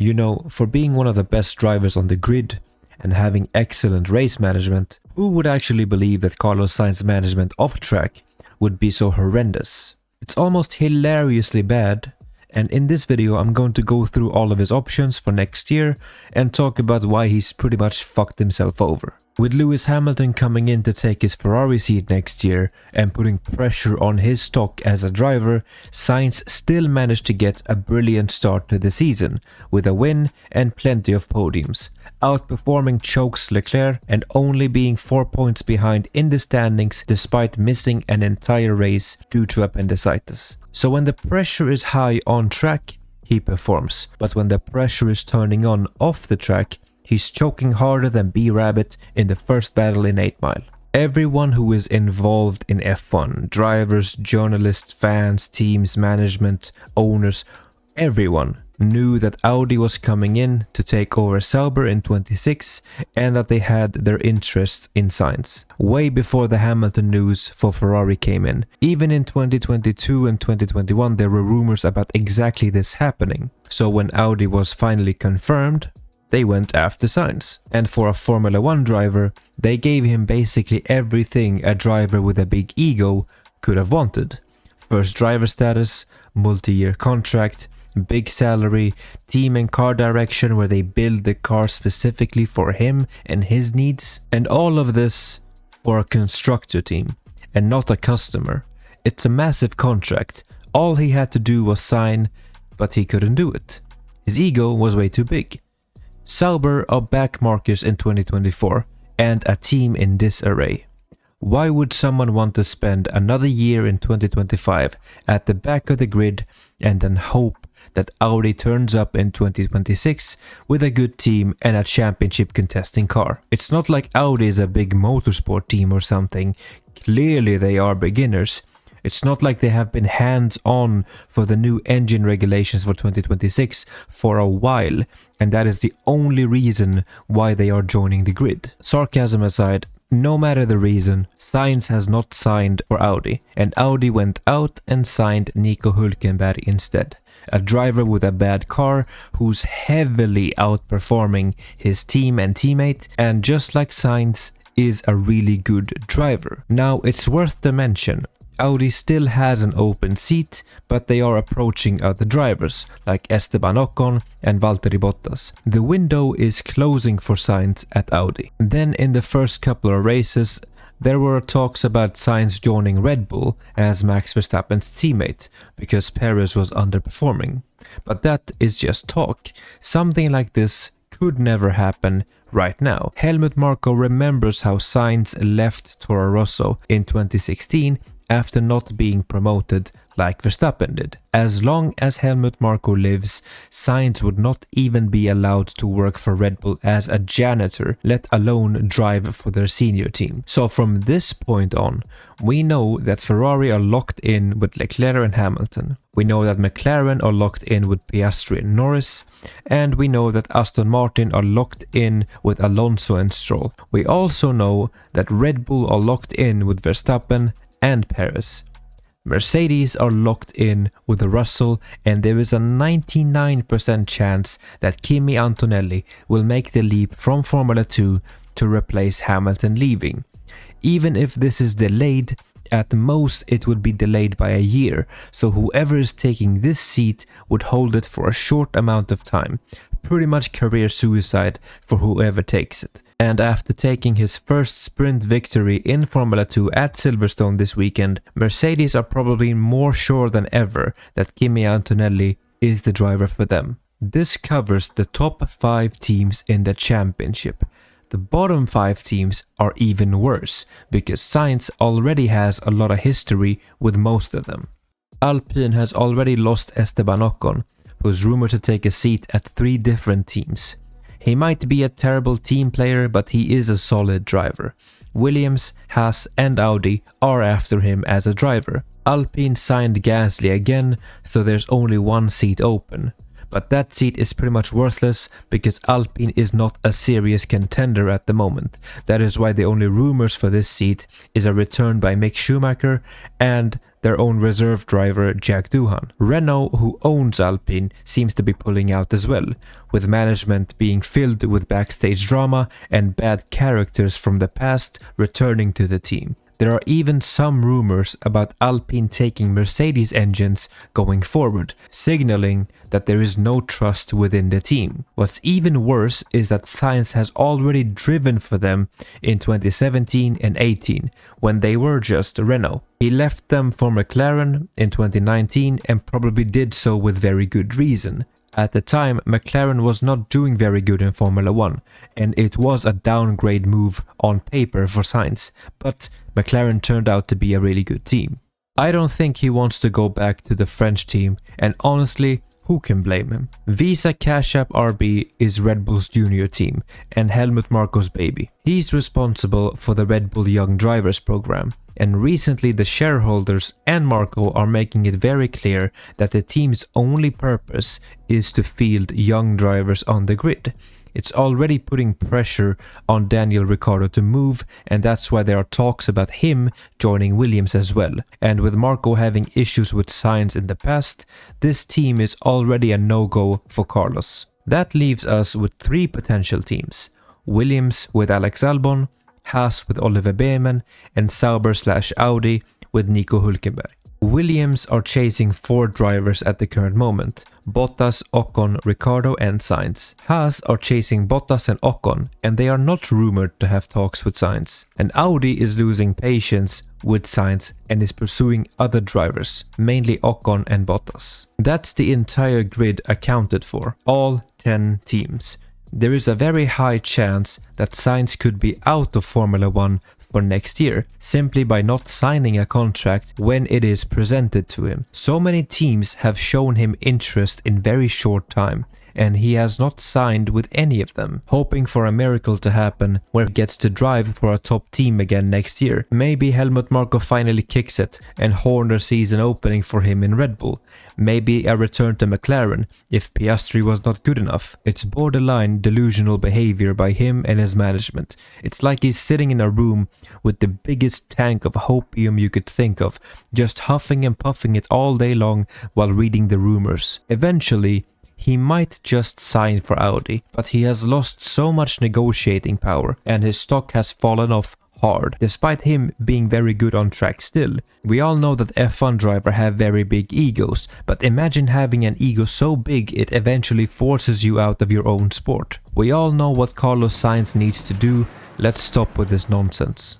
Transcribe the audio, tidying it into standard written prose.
You know, for being one of the best drivers on the grid and having excellent race management, who would actually believe that Carlos Sainz's management off-track would be so horrendous? It's almost hilariously bad, and in this video I'm going to go through all of his options for next year and talk about why he's pretty much fucked himself over. With Lewis Hamilton coming in to take his Ferrari seat next year and putting pressure on his stock as a driver, Sainz still managed to get a brilliant start to the season with a win and plenty of podiums, outperforming Choke's Leclerc and only being 4 points behind in the standings despite missing an entire race due to appendicitis. So when the pressure is high on track, he performs, but when the pressure is turning on off the track, he's choking harder than B-Rabbit in the first battle in 8 Mile. Everyone who is involved in F1, drivers, journalists, fans, teams, management, owners, everyone knew that Audi was coming in to take over Sauber in 26 and that they had their interest in Sainz. Way before the Hamilton news for Ferrari came in. Even in 2022 and 2021 there were rumors about exactly this happening. So when Audi was finally confirmed, they went after Sainz. And for a Formula 1 driver, they gave him basically everything a driver with a big ego could have wanted. First driver status, multi-year contract, big salary, team and car direction where they build the car specifically for him and his needs. And all of this for a constructor team and not a customer. It's a massive contract. All he had to do was sign, but he couldn't do it. His ego was way too big. Sauber are backmarkers in 2024 and a team in disarray. Why would someone want to spend another year in 2025 at the back of the grid and then hope that Audi turns up in 2026 with a good team and a championship contesting car? It's not like Audi is a big motorsport team or something. Clearly they are beginners. It's not like they have been hands-on for the new engine regulations for 2026 for a while, and that is the only reason why they are joining the grid. Sarcasm aside, no matter the reason, Sainz has not signed for Audi, and Audi went out and signed Nico Hülkenberg instead. A driver with a bad car who's heavily outperforming his team and teammate, and just like Sainz, is a really good driver. Now, it's worth to mention, Audi still has an open seat, but they are approaching other drivers like Esteban Ocon and Valtteri Bottas. The window is closing for Sainz at Audi. Then in the first couple of races, there were talks about Sainz joining Red Bull as Max Verstappen's teammate because Perez was underperforming. But that is just talk. Something like this could never happen right now. Helmut Marko remembers how Sainz left Toro Rosso in 2016 after not being promoted like Verstappen did. As long as Helmut Marko lives, Sainz would not even be allowed to work for Red Bull as a janitor, let alone drive for their senior team. So from this point on, we know that Ferrari are locked in with Leclerc and Hamilton. We know that McLaren are locked in with Piastri and Norris, and we know that Aston Martin are locked in with Alonso and Stroll. We also know that Red Bull are locked in with Verstappen and Perez. Mercedes are locked in with Russell, and there is a 99% chance that Kimi Antonelli will make the leap from Formula 2 to replace Hamilton leaving. Even if this is delayed, at most it would be delayed by a year, so whoever is taking this seat would hold it for a short amount of time. Pretty much career suicide for whoever takes it. And after taking his first sprint victory in Formula 2 at Silverstone this weekend, Mercedes are probably more sure than ever that Kimi Antonelli is the driver for them. This covers the top 5 teams in the championship. The bottom 5 teams are even worse, because Sainz already has a lot of history with most of them. Alpine has already lost Esteban Ocon, who's rumored to take a seat at 3 different teams. He might be a terrible team player, but he is a solid driver. Williams, Haas and Audi are after him as a driver. Alpine signed Gasly again, so there's only 1 seat open. But that seat is pretty much worthless because Alpine is not a serious contender at the moment. That is why the only rumors for this seat is a return by Mick Schumacher and their own reserve driver Jack Doohan. Renault, who owns Alpine, seems to be pulling out as well, with management being filled with backstage drama and bad characters from the past returning to the team. There are even some rumors about Alpine taking Mercedes engines going forward, signaling that there is no trust within the team. What's even worse is that Sainz has already driven for them in 2017 and 18, when they were just Renault. He left them for McLaren in 2019 and probably did so with very good reason. At the time, McLaren was not doing very good in Formula 1, and it was a downgrade move on paper for Sainz, but McLaren turned out to be a really good team. I don't think he wants to go back to the French team, and honestly, who can blame him? Visa Cash App RB is Red Bull's junior team, and Helmut Marko's baby. He's responsible for the Red Bull Young Drivers program, and recently the shareholders and Marko are making it very clear that the team's only purpose is to field young drivers on the grid. It's already putting pressure on Daniel Ricciardo to move, and that's why there are talks about him joining Williams as well. And with Marko having issues with Sainz in the past, this team is already a no-go for Carlos. That leaves us with 3 potential teams: Williams with Alex Albon, Haas with Oliver Behrmann, and Sauber/Audi with Nico Hülkenberg. Williams are chasing 4 drivers at the current moment: Bottas, Ocon, Ricciardo and Sainz. Haas are chasing Bottas and Ocon, and they are not rumored to have talks with Sainz. And Audi is losing patience with Sainz and is pursuing other drivers, mainly Ocon and Bottas. That's the entire grid accounted for, all 10 teams. There is a very high chance that Sainz could be out of Formula 1 for next year, simply by not signing a contract when it is presented to him. So many teams have shown him interest in very short time, and he has not signed with any of them, hoping for a miracle to happen where he gets to drive for a top team again next year. Maybe Helmut Marko finally kicks it and Horner sees an opening for him in Red Bull. Maybe a return to McLaren if Piastri was not good enough. It's borderline delusional behavior by him and his management. It's like he's sitting in a room with the biggest tank of hopium you could think of, just huffing and puffing it all day long while reading the rumors. Eventually, he might just sign for Audi, but he has lost so much negotiating power and his stock has fallen off hard, despite him being very good on track still. We all know that F1 drivers have very big egos, but imagine having an ego so big it eventually forces you out of your own sport. We all know what Carlos Sainz needs to do. Let's stop with this nonsense.